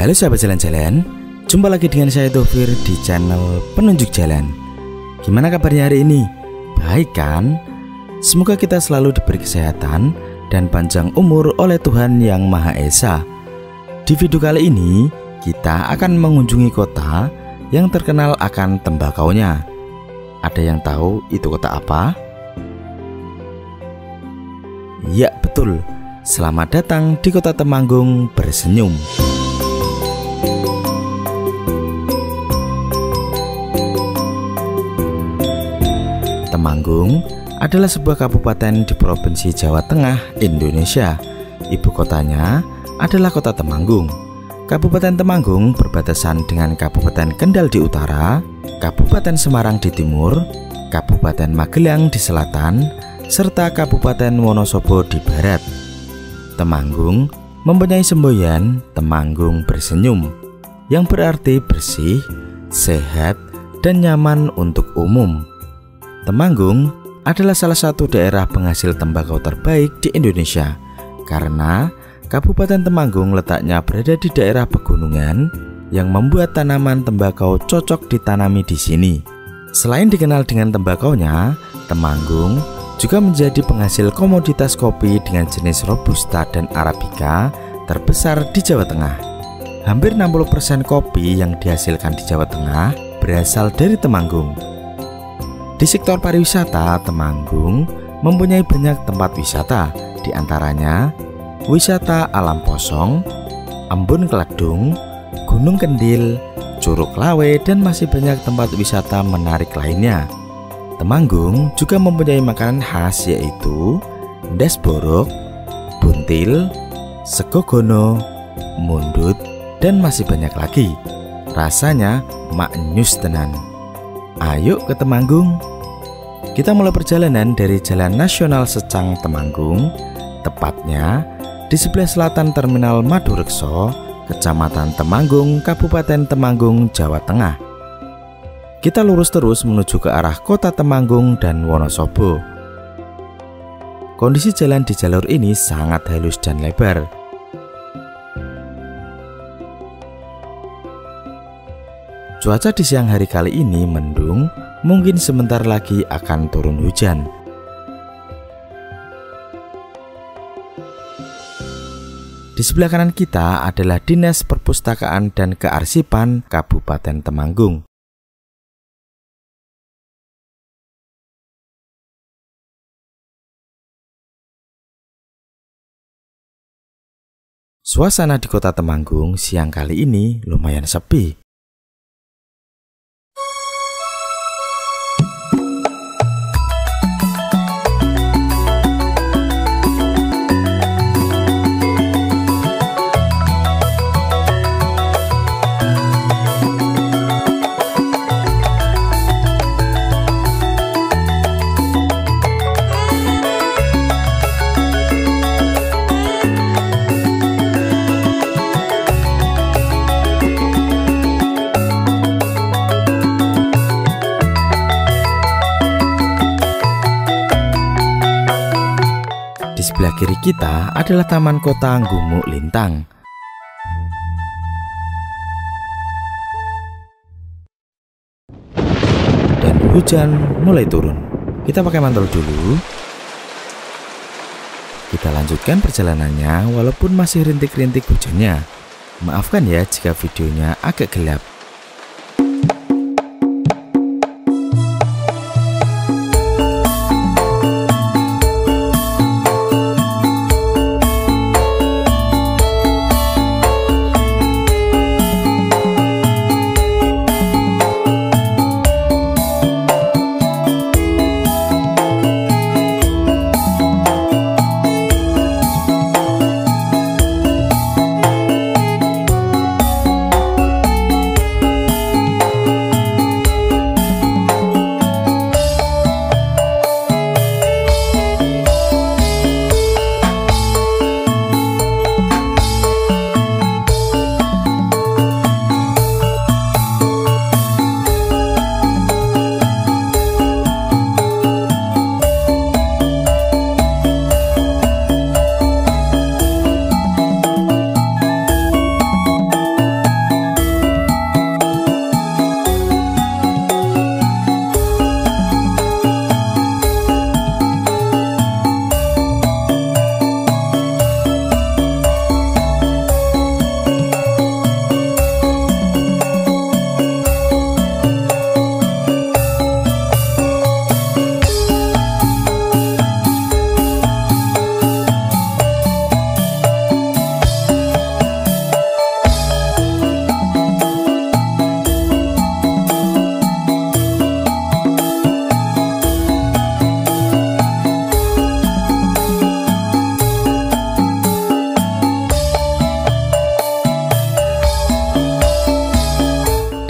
Halo sahabat jalan-jalan, jumpa lagi dengan saya Taufir di channel Penunjuk Jalan. Gimana kabarnya hari ini? Baik kan? Semoga kita selalu diberi kesehatan dan panjang umur oleh Tuhan Yang Maha Esa. Di video kali ini, kita akan mengunjungi kota yang terkenal akan tembakaunya. Ada yang tahu itu kota apa? Ya betul, selamat datang di kota Temanggung Bersenyum. Temanggung adalah sebuah kabupaten di Provinsi Jawa Tengah, Indonesia. Ibu kotanya adalah kota Temanggung. Kabupaten Temanggung berbatasan dengan Kabupaten Kendal di utara, Kabupaten Semarang di timur, Kabupaten Magelang di selatan, serta Kabupaten Wonosobo di barat. Temanggung mempunyai semboyan Temanggung Bersenyum, yang berarti bersih, sehat, dan nyaman untuk umum. Temanggung adalah salah satu daerah penghasil tembakau terbaik di Indonesia karena Kabupaten Temanggung letaknya berada di daerah pegunungan yang membuat tanaman tembakau cocok ditanami di sini. Selain dikenal dengan tembakaunya, Temanggung juga menjadi penghasil komoditas kopi dengan jenis Robusta dan Arabica terbesar di Jawa Tengah. Hampir 60% kopi yang dihasilkan di Jawa Tengah berasal dari Temanggung. Di sektor pariwisata, Temanggung mempunyai banyak tempat wisata, di antaranya wisata alam Posong, Embun Kledung, Gunung Kendil, Curug Lawe, dan masih banyak tempat wisata menarik lainnya. Temanggung juga mempunyai makanan khas yaitu ndas borok, buntil, sego gono, mundut, dan masih banyak lagi. Rasanya maknyus tenan. Ayo ke Temanggung. Kita mulai perjalanan dari Jalan Nasional Secang Temanggung, tepatnya di sebelah selatan Terminal Madurekso, Kecamatan Temanggung, Kabupaten Temanggung, Jawa Tengah. Kita lurus terus menuju ke arah kota Temanggung dan Wonosobo. Kondisi jalan di jalur ini sangat halus dan lebar. Cuaca di siang hari kali ini mendung, mungkin sebentar lagi akan turun hujan. Di sebelah kanan kita adalah Dinas Perpustakaan dan Kearsipan Kabupaten Temanggung. Suasana di kota Temanggung siang kali ini lumayan sepi. Sebelah kiri kita adalah Taman Kota Gumuk Lintang. Dan hujan mulai turun. Kita pakai mantel dulu. Kita lanjutkan perjalanannya walaupun masih rintik-rintik hujannya. Maafkan ya jika videonya agak gelap.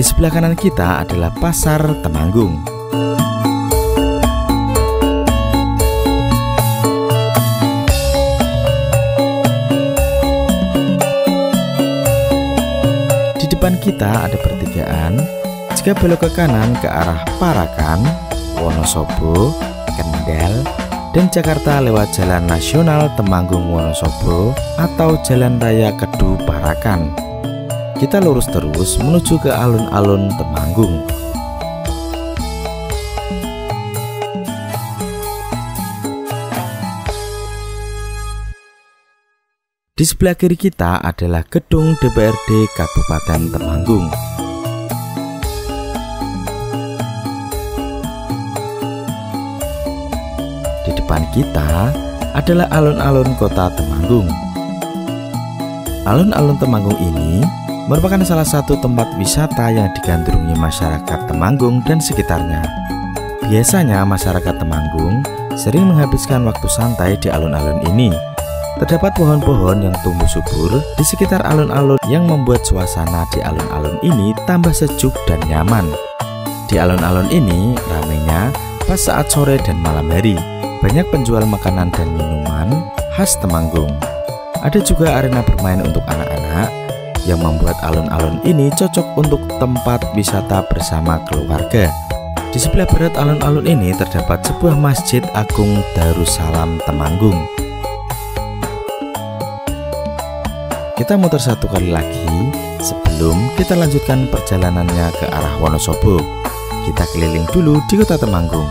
sebelah kanan kita adalah Pasar Temanggung. Di depan kita ada pertigaan. Jika belok ke kanan ke arah Parakan, Wonosobo, Kendal, dan Jakarta lewat Jalan Nasional Temanggung Wonosobo atau Jalan Raya Kedu Parakan. Kita lurus terus menuju ke alun-alun Temanggung. Di sebelah kiri kita adalah gedung DPRD Kabupaten Temanggung. Depan kita adalah alun-alun kota Temanggung. Alun-alun Temanggung ini merupakan salah satu tempat wisata yang digandrungi masyarakat Temanggung dan sekitarnya. Biasanya masyarakat Temanggung sering menghabiskan waktu santai di alun-alun ini. Terdapat pohon-pohon yang tumbuh subur di sekitar alun-alun yang membuat suasana di alun-alun ini tambah sejuk dan nyaman. Di alun-alun ini ramainya pas saat sore dan malam hari. Banyak penjual makanan dan minuman khas Temanggung. Ada juga arena bermain untuk anak-anak yang membuat alun-alun ini cocok untuk tempat wisata bersama keluarga. Di sebelah barat alun-alun ini terdapat sebuah Masjid Agung Darussalam Temanggung. Kita muter satu kali lagi sebelum kita lanjutkan perjalanannya ke arah Wonosobo. Kita keliling dulu di kota Temanggung.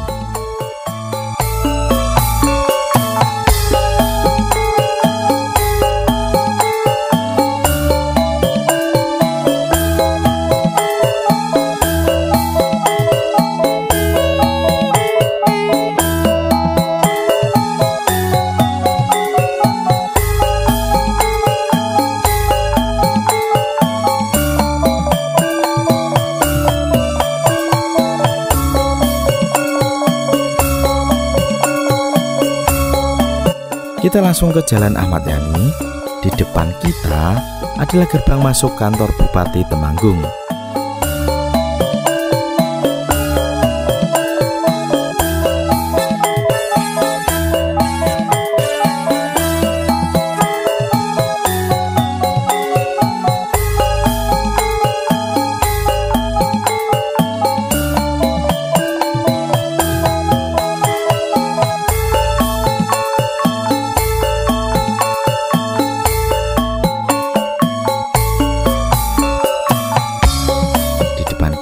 Kita langsung ke Jalan Ahmad Yani. Di depan kita adalah gerbang masuk kantor Bupati Temanggung.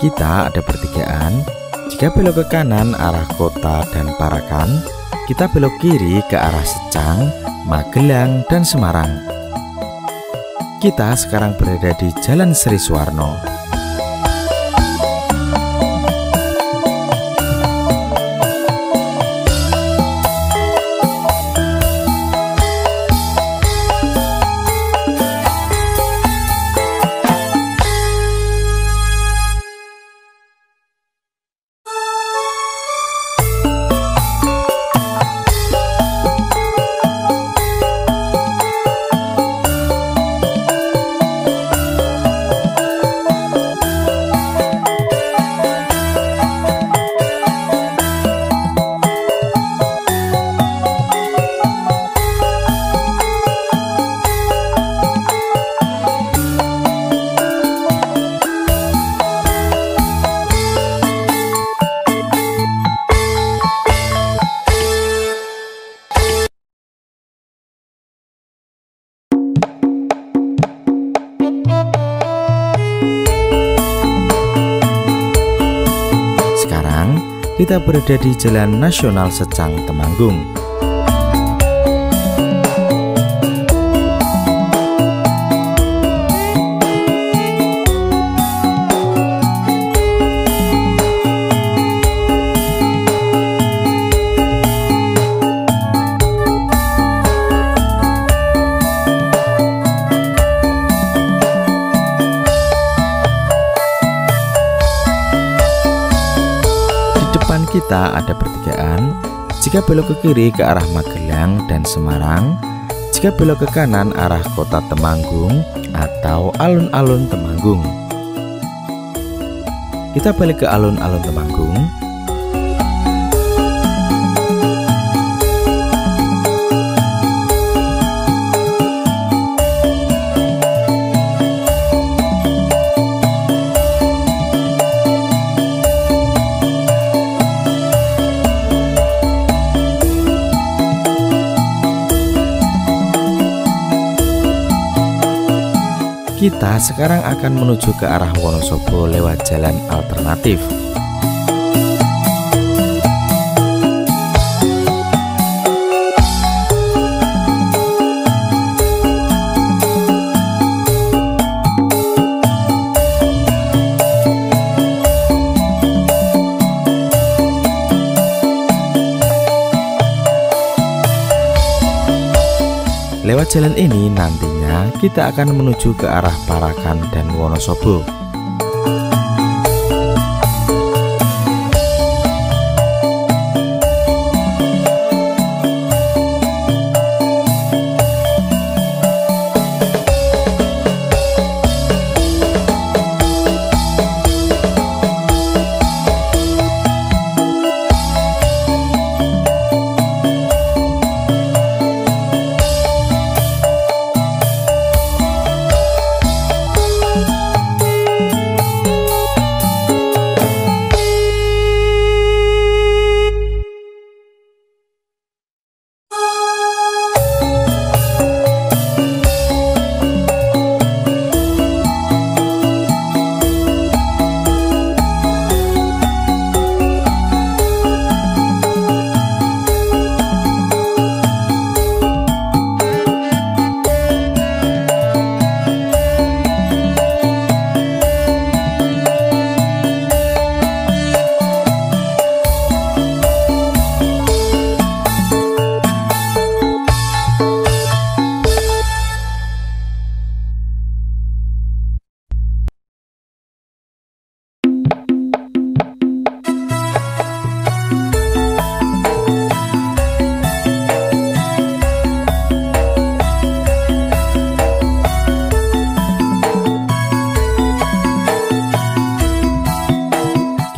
Kita ada pertigaan. Jika belok ke kanan arah kota dan Parakan, kita belok kiri ke arah Secang, Magelang, dan Semarang. Kita sekarang berada di Jalan Sri Suwarno. Kita berada di Jalan Nasional Secang Temanggung. Kita ada pertigaan. Jika belok ke kiri ke arah Magelang dan Semarang, jika belok ke kanan arah kota Temanggung atau alun-alun Temanggung. Kita balik ke alun-alun Temanggung. Kita sekarang akan menuju ke arah Wonosobo lewat jalan alternatif. Lewat jalan ini nantinya kita akan menuju ke arah Parakan dan Wonosobo.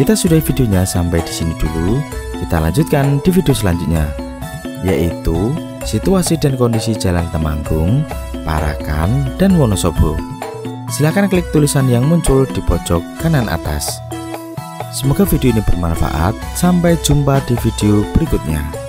Kita sudahi videonya sampai di sini dulu. Kita lanjutkan di video selanjutnya, yaitu situasi dan kondisi jalan Temanggung, Parakan, dan Wonosobo. Silahkan klik tulisan yang muncul di pojok kanan atas. Semoga video ini bermanfaat. Sampai jumpa di video berikutnya.